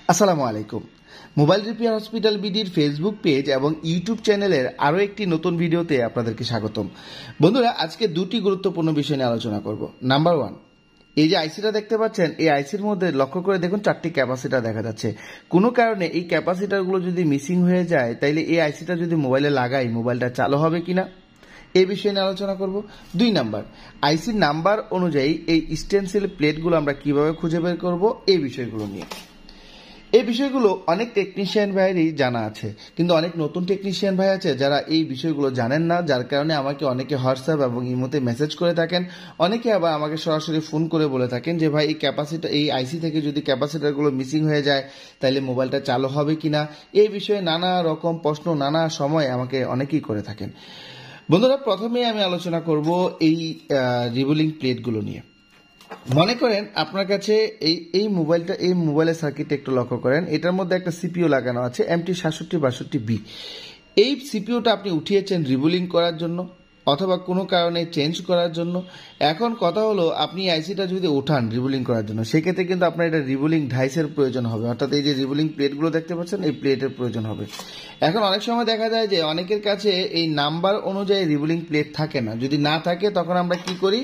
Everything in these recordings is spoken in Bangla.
আসসালামু আলাইকুম। মোবাইল রিপেয়ার হসপিটাল বিডির ফেসবুক পেজ এবং ইউটিউব চ্যানেলের আরও একটি নতুন ভিডিওতে আপনাদেরকে স্বাগতম। বন্ধুরা, আজকে দুটি গুরুত্বপূর্ণ বিষয় নিয়ে আলোচনা করব। নাম্বার 1, এই যে আইসিটা দেখতে পাচ্ছেন, এই আইসির মধ্যে লক্ষ্য করে দেখুন 4টি ক্যাপাসিটার দেখা যাচ্ছে। কোনো কারণে এই ক্যাপাসিটারগুলো যদি মিসিং হয়ে যায়, তাইলে এই আইসিটা যদি মোবাইলে লাগাই, মোবাইলটা চালু হবে কিনা এই বিষয়ে নিয়ে আলোচনা করব। 2 নাম্বার, আইসির নাম্বার অনুযায়ী এই স্টেনসিল প্লেটগুলো আমরা কিভাবে খুঁজে বের করব এই বিষয়গুলো নিয়ে। এই বিষয়গুলো অনেক টেকনিশিয়ান ভাইয়েরই জানা আছে, কিন্তু অনেক নতুন টেকনিশিয়ান ভাই আছে যারা এই বিষয়গুলো জানেন না, যার কারণে আমাকে অনেকে হোয়াটসঅ্যাপ এবং ইমোতে মেসেজ করে থাকেন। অনেকে আবার আমাকে সরাসরি ফোন করে বলে থাকেন যে ভাই, এই আইসি থেকে যদি ক্যাপাসিটারগুলো মিসিং হয়ে যায় তাহলে মোবাইলটা চালু হবে কিনা। এই বিষয়ে নানা রকম প্রশ্ন নানা সময় আমাকে অনেকেই করে থাকেন। বন্ধুরা, প্রথমে আমি আলোচনা করব এই রিবোলিং প্লেটগুলো নিয়ে। মনে করেন আপনার কাছে এই মোবাইলের সার্কিটটা একটু লক্ষ্য করেন। এটার মধ্যে একটা সিপিইউ লাগানো আছে MT6762B। এই সিপিইউটা আপনি উঠিয়েছেন রিবোলিং করার জন্য অথবা কোনো কারণে চেঞ্জ করার জন্য। এখন কথা হলো, আপনি আইসিটা যদি উঠান রিবোলিং করার জন্য, সেক্ষেত্রে কিন্তু আপনার এটা রিবোলিং ডাইসের প্রয়োজন হবে, অর্থাৎ এই যে রিবোলিং প্লেটগুলো দেখতে পাচ্ছেন, এই প্লেটের প্রয়োজন হবে। এখন অনেক সময় দেখা যায় যে অনেকের কাছে এই নাম্বার অনুযায়ী রিবোলিং প্লেট থাকে না। যদি না থাকে তখন আমরা কি করি,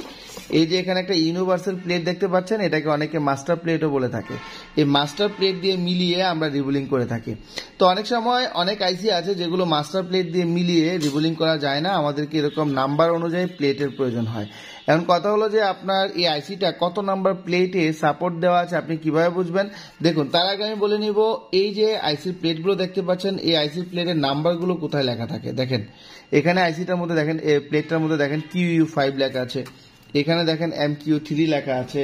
এই যে এখানে একটা ইউনিভার্সাল প্লেট দেখতে পাচ্ছেন, এটাকে অনেকে মাস্টার প্লেটও বলে থাকে। এই মাস্টার প্লেট দিয়ে মিলিয়ে আমরা রিবোলিং করে থাকি। তো অনেক সময় অনেক আইসি আছে যেগুলো মাস্টার প্লেট দিয়ে মিলিয়ে রিবোলিং করা যায় না, আমাদেরকে এরকম নাম্বার অনুযায়ী প্লেটের প্রয়োজন হয়। এখন কথা হলো যে আপনার এই আইসিটা কত নাম্বার প্লেটে সাপোর্ট দেওয়া আছে আপনি কিভাবে বুঝবেন। দেখুন, তার আগে আমি বলে নিব, এই যে আইসির প্লেটগুলো দেখতে পাচ্ছেন, এই আইসির প্লেটের নাম্বারগুলো কোথায় লেখা থাকে দেখেন। এখানে আইসিটার মধ্যে দেখেন, প্লেটটার মধ্যে দেখেন QU5 লেখা আছে, এখানে দেখেন MQ3 লেখা আছে।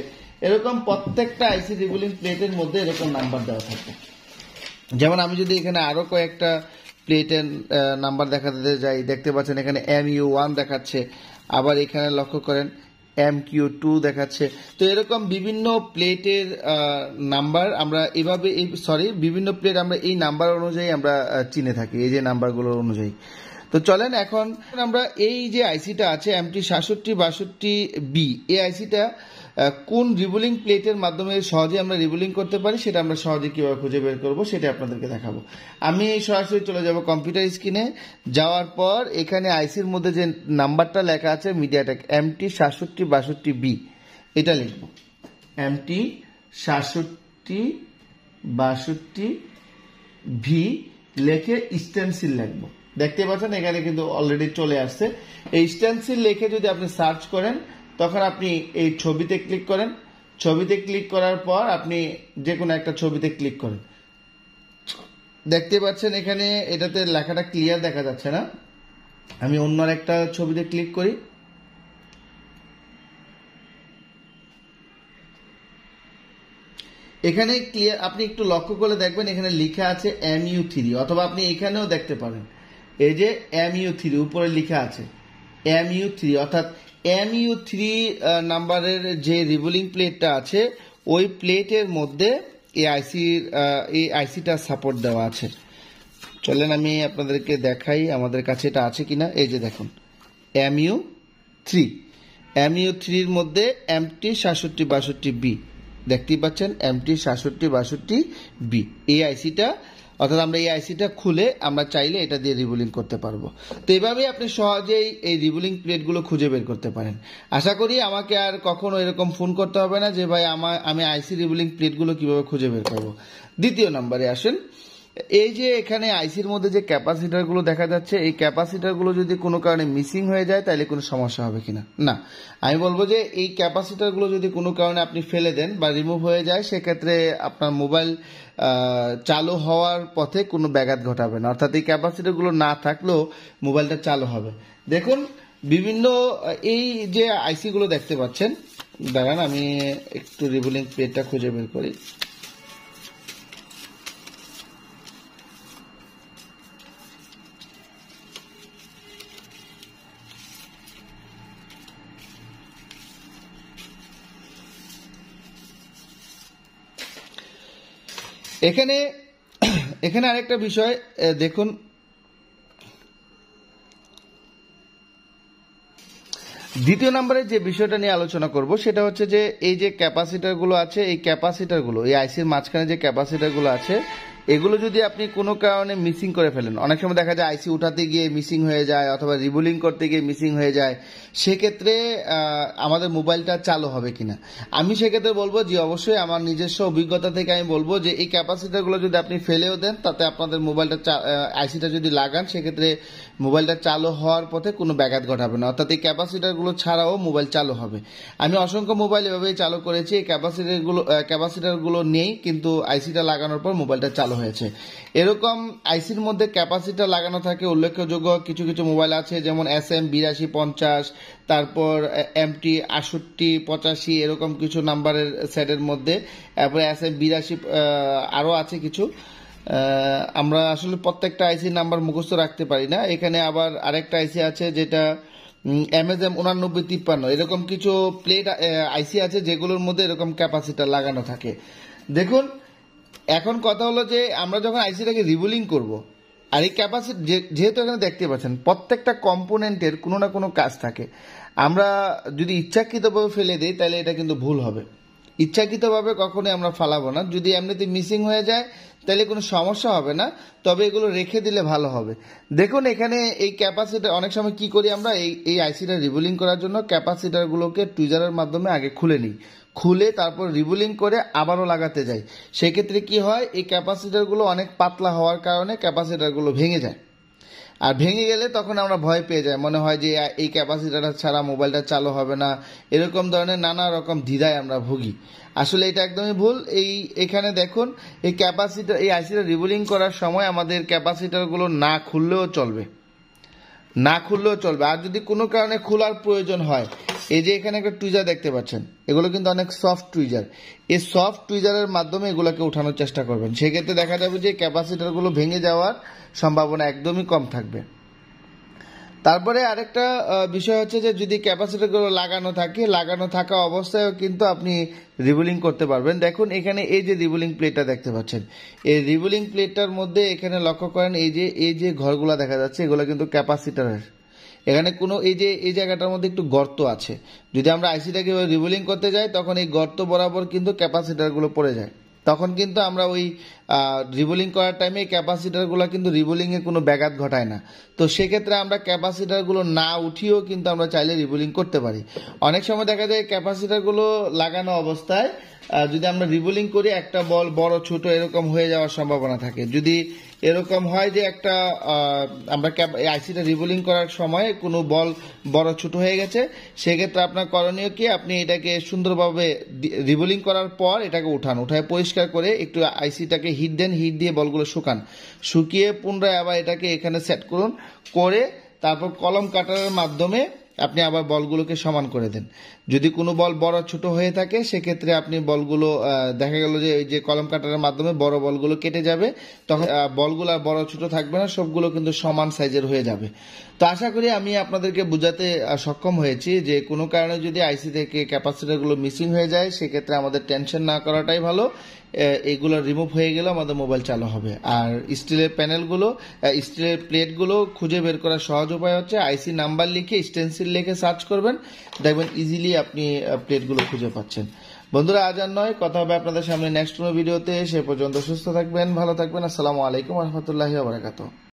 এরকম প্রত্যেকটা আইসি রিবোলিং প্লেটের মধ্যে এরকম নাম্বার দেওয়া থাকে। যেমন আমি যদি এখানে আরো কয়েকটা প্লেটের নাম্বার দেখাতে যাই, দেখতে পাচ্ছেন এখানে MU1 দেখাচ্ছে, আবার এখানে লক্ষ্য করেন MQ2 দেখাচ্ছে। তো এরকম বিভিন্ন প্লেটের নাম্বার আমরা এভাবে বিভিন্ন প্লেট আমরা এই নাম্বার অনুযায়ী আমরা চিনে থাকি, এই যে নাম্বারগুলোর অনুযায়ী। তো চলেন এখন আমরা এই যে আইসিটা আছে MT6762B, এই আইসিটা কোন রিবোলিং প্লেটের মাধ্যমে সহজে আমরা রিবোলিং করতে পারি সেটা আমরা সহজে কিভাবে খুঁজে বের করবো সেটা আপনাদেরকে দেখাবো। আমি সরাসরি চলে যাব কম্পিউটার স্ক্রিনে। যাওয়ার পর এখানে আইসির মধ্যে যে নাম্বারটা লেখা আছে মিডিয়াটেক MT6762B, এটা লিখব। MT6762B লেখে স্টেনসিল লিখবো। দেখতে পাচ্ছেন এখানে কিন্তু অলরেডি চলে আসছে। এই স্টেনসিল লিখে যদি আপনি সার্চ করেন, তখন আপনি এই ছবিতে ক্লিক করেন। ছবিতে ক্লিক করার পর আপনি যে কোনো একটা ছবিতে ক্লিক করেন। দেখতে পাচ্ছেন এখানে এটাতে লেখাটা ক্লিয়ার দেখা যাচ্ছে না। আমি অন্য একটা ছবিতে ক্লিক করি। এখানে ক্লিয়ার, আপনি একটু লক্ষ্য করে দেখবেন এখানে লেখা আছে MU3, অথবা আপনি এখানেও দেখতে পারেন এই যে MU3 উপরে লেখা আছে MU3, অর্থাৎ MU3 নাম্বারের যে রিবোলিং প্লেটটা আছে, ওই প্লেটের মধ্যে এই আইসিটা সাপোর্ট দেওয়া আছে। চলেন আমি আপনাদেরকে দেখাই আমাদের কাছে এটা আছে কিনা। এই যে দেখুন MU3-এর মধ্যে MT6762B দেখতেই পাচ্ছেন, MT6762B এই আইসিটা, অর্থাৎ আমরা এই আইসিটা খুলে আমরা চাইলে এটা দিয়ে রিবোলিং করতে পারবো। তো এইভাবেই আপনি সহজেই এই রিবোলিং প্লেটগুলো খুঁজে বের করতে পারেন। আশা করি আমাকে আর কখনো এরকম ফোন করতে হবে না যে ভাই আমি আইসি রিবোলিং প্লেটগুলো কিভাবে খুঁজে বের করবো। দ্বিতীয় নম্বরে আসেন, এই যে এখানে আইসির মধ্যে যে ক্যাপাসিটারগুলো দেখা যাচ্ছে, এই ক্যাপাসিটারগুলো যদি কোনো কারণে মিসিং হয়ে যায় তাহলে কোনো সমস্যা হবে কিনা। না, আমি বলবো যে এই ক্যাপাসিটারগুলো যদি কোনো কারণে আপনি ফেলে দেন বা রিমুভ হয়ে যায়, সেক্ষেত্রে আপনার মোবাইল চালু হওয়ার পথে কোনো ব্যাঘাত ঘটাবে না, অর্থাৎ এই ক্যাপাসিটারগুলো না থাকলেও মোবাইলটা চালু হবে। দেখুন বিভিন্ন এই যে আইসিগুলো দেখতে পাচ্ছেন, দাঁড়ান আমি একটু রিবোলিং প্লেটটা খুঁজে বের করি। এখানে আরেকটা বিষয় দেখুন, দ্বিতীয় নম্বরে যে বিষয়টা নিয়ে আলোচনা করব সেটা হচ্ছে যে এই যে ক্যাপাসিটারগুলো আছে, এই ক্যাপাসিটারগুলো, এই আইসির মাঝখানে যে ক্যাপাসিটারগুলো আছে, এগুলো যদি আপনি কোনো কারণে মিসিং করে ফেলেন, অনেক সময় দেখা যায় আইসি উঠাতে গিয়ে মিসিং হয়ে যায় অথবা রিবুলিং করতে গিয়ে মিসিং হয়ে যায়, সেক্ষেত্রে আমাদের মোবাইলটা চালু হবে কিনা। আমি সেক্ষেত্রে বলবো যে অবশ্যই আমার নিজস্ব অভিজ্ঞতা থেকে আমি বলবো যে এই ক্যাপাসিটারগুলো যদি আপনি ফেলেও দেন, তাতে আপনাদের মোবাইলটা আইসিটা যদি লাগান, সেক্ষেত্রে মোবাইলটা চালু হওয়ার পথে কোনো ব্যাঘাত ঘটাবে না, অর্থাৎ এই ক্যাপাসিটারগুলো ছাড়াও মোবাইল চালু হবে। আমি অসংখ্য মোবাইল এভাবেই চালু করেছি, এই ক্যাপাসিটারগুলো নেই কিন্তু আইসিটা লাগানোর পর মোবাইলটা চালু হয়েছে। এরকম আইসির মধ্যে ক্যাপাসিটার লাগানো থাকে উল্লেখযোগ্য কিছু কিছু মোবাইল আছে, যেমন SM8250, তারপর MT 6885, এরকম কিছু নাম্বারের সেটের মধ্যে, তারপরে SM82 আরও আছে কিছু। আমরা আসলে প্রত্যেকটা আইসির নাম্বার মুখস্থ রাখতে পারি না। এখানে আবার আরেকটা আইসি আছে যেটা MSM 8953, এরকম কিছু প্লেট আইসি আছে যেগুলোর মধ্যে এরকম ক্যাপাসিটার লাগানো থাকে। দেখুন, এখন কথা হলো যে আমরা যখন আইসিটাকে রিবুলিং করব, আর এই ক্যাপাসিটি যেহেতু এখানে দেখতে পাচ্ছেন প্রত্যেকটা কম্পোনেন্টের কোনো না কোনো কাজ থাকে, আমরা যদি ইচ্ছাকৃতভাবে ফেলে দিই তাহলে এটা কিন্তু ভুল হবে। ইচ্ছাকৃতভাবে কখনোই আমরা ফালাবো না। যদি এমনিতে মিসিং হয়ে যায় তাহলে কোনো সমস্যা হবে না, তবে এগুলো রেখে দিলে ভালো হবে। দেখুন, এখানে এই ক্যাপাসিটার অনেক সময় কি করি আমরা, এই আইসিটা রিবুলিং করার জন্য ক্যাপাসিটারগুলোকে টুইজারের মাধ্যমে আগে খুলে নিই, খুলে তারপর রিবুলিং করে আবারও লাগাতে যাই। সেক্ষেত্রে কি হয়, এই ক্যাপাসিটারগুলো অনেক পাতলা হওয়ার কারণে ক্যাপাসিটারগুলো ভেঙে যায়। আর ভেঙে গেলে তখন আমরা ভয় পেয়ে যাই, মনে হয় যে এই ক্যাপাসিটারটা ছাড়া মোবাইলটা চালু হবে না, এরকম ধরনের নানা রকম দ্বিধায় আমরা ভুগি। আসলে এটা একদমই ভুল। এখানে দেখুন, এই ক্যাপাসিটার, এই আইসিটা রিবুলিং করার সময় আমাদের ক্যাপাসিটারগুলো না খুললেও চলবে, আর যদি কোনো কারণে খোলার প্রয়োজন হয়, এই যে এখানে একটা টুইজার দেখতে পাচ্ছেন, এগুলো কিন্তু অনেক সফট টুইজার, এই সফট টুইজারের মাধ্যমে এগুলোকে উঠানোর চেষ্টা করবেন। সেক্ষেত্রে দেখা যাবে যে ক্যাপাসিটারগুলো ভেঙে যাওয়ার সম্ভাবনা একদমই কম থাকবে। তারপরে আরেকটা বিষয় হচ্ছে যে যদি ক্যাপাসিটারগুলো লাগানো থাকা অবস্থায়ও কিন্তু আপনি রিবুলিং করতে পারবেন। দেখুন, এখানে এই যে রিবুলিং প্লেটটা দেখতে পাচ্ছেন, এই রিবুলিং প্লেটটার মধ্যে এখানে লক্ষ্য করেন এই যে ঘরগুলো দেখা যাচ্ছে, এগুলো কিন্তু ক্যাপাসিটারের। এখানে কোনো এই জায়গাটার মধ্যে একটু গর্ত আছে, যদি আমরা আইসিটাকে রিবুলিং করতে যাই তখন এই গর্ত বরাবর কিন্তু ক্যাপাসিটারগুলো পড়ে যায়, তখন কিন্তু আমরা ওই রিবুলিং করার টাইমে ক্যাপাসিটারগুলো কিন্তু রিবুলিংয়ে কোনো ব্যাঘাত ঘটায় না। তো সেক্ষেত্রে আমরা ক্যাপাসিটারগুলো না উঠিয়েও কিন্তু আমরা চাইলে রিবুলিং করতে পারি। অনেক সময় দেখা যায় ক্যাপাসিটারগুলো লাগানো অবস্থায় যদি আমরা রিবুলিং করি, একটা বল বড় ছোট এরকম হয়ে যাওয়ার সম্ভাবনা থাকে। যদি এরকম হয় যে একটা আমরা আইসিটা রিবুলিং করার সময় কোনো বল বড় ছোট হয়ে গেছে, সেক্ষেত্রে আপনার করণীয় কি, আপনি এটাকে সুন্দরভাবে রিবুলিং করার পর এটাকে উঠায় পরিষ্কার করে একটু আইসিটাকে হিট দেন, হিট দিয়ে বলগুলো শুকিয়ে পুনরায় আবার এটাকে এখানে সেট করুন, করে তারপর কলম কাটারের মাধ্যমে আপনি আবার বলগুলোকে সমান করে দেন। যদি কোনো বল বড় ছোট হয়ে থাকে, সেক্ষেত্রে আপনি বলগুলো দেখা গেল যে এই যে কলম কাটারের মাধ্যমে বড় বলগুলো কেটে যাবে, তখন বলগুলো আর বড় ছোট থাকবে না, সবগুলো কিন্তু সমান সাইজের হয়ে যাবে। তো আশা করি আমি আপনাদেরকে বোঝাতে সক্ষম হয়েছি যে কোনো কারণে যদি আইসি থেকে ক্যাপাসিটারগুলো মিসিং হয়ে যায়, সেক্ষেত্রে আমাদের টেনশন না করাটাই ভালো। এগুলো রিমুভ হয়ে গেলে আমাদের মোবাইল চালু হবে। আর স্টিলের স্টিলের প্লেটগুলো খুঁজে বের করার সহজ উপায় হচ্ছে আইসি নাম্বার লিখে স্টেন্সিল লিখে সার্চ করবেন, দেখবেন ইজিলি আপনি প্লেটগুলো খুঁজে পাচ্ছেন। বন্ধুরা, আজ আর নয়, কথা হবে আপনাদের সামনে নেক্সট কোনো ভিডিওতে। সে পর্যন্ত সুস্থ থাকবেন, ভালো থাকবেন। আসসালামু আলাইকুম ওয়া রাহমাতুল্লাহি ওয়া বারাকাতুহু।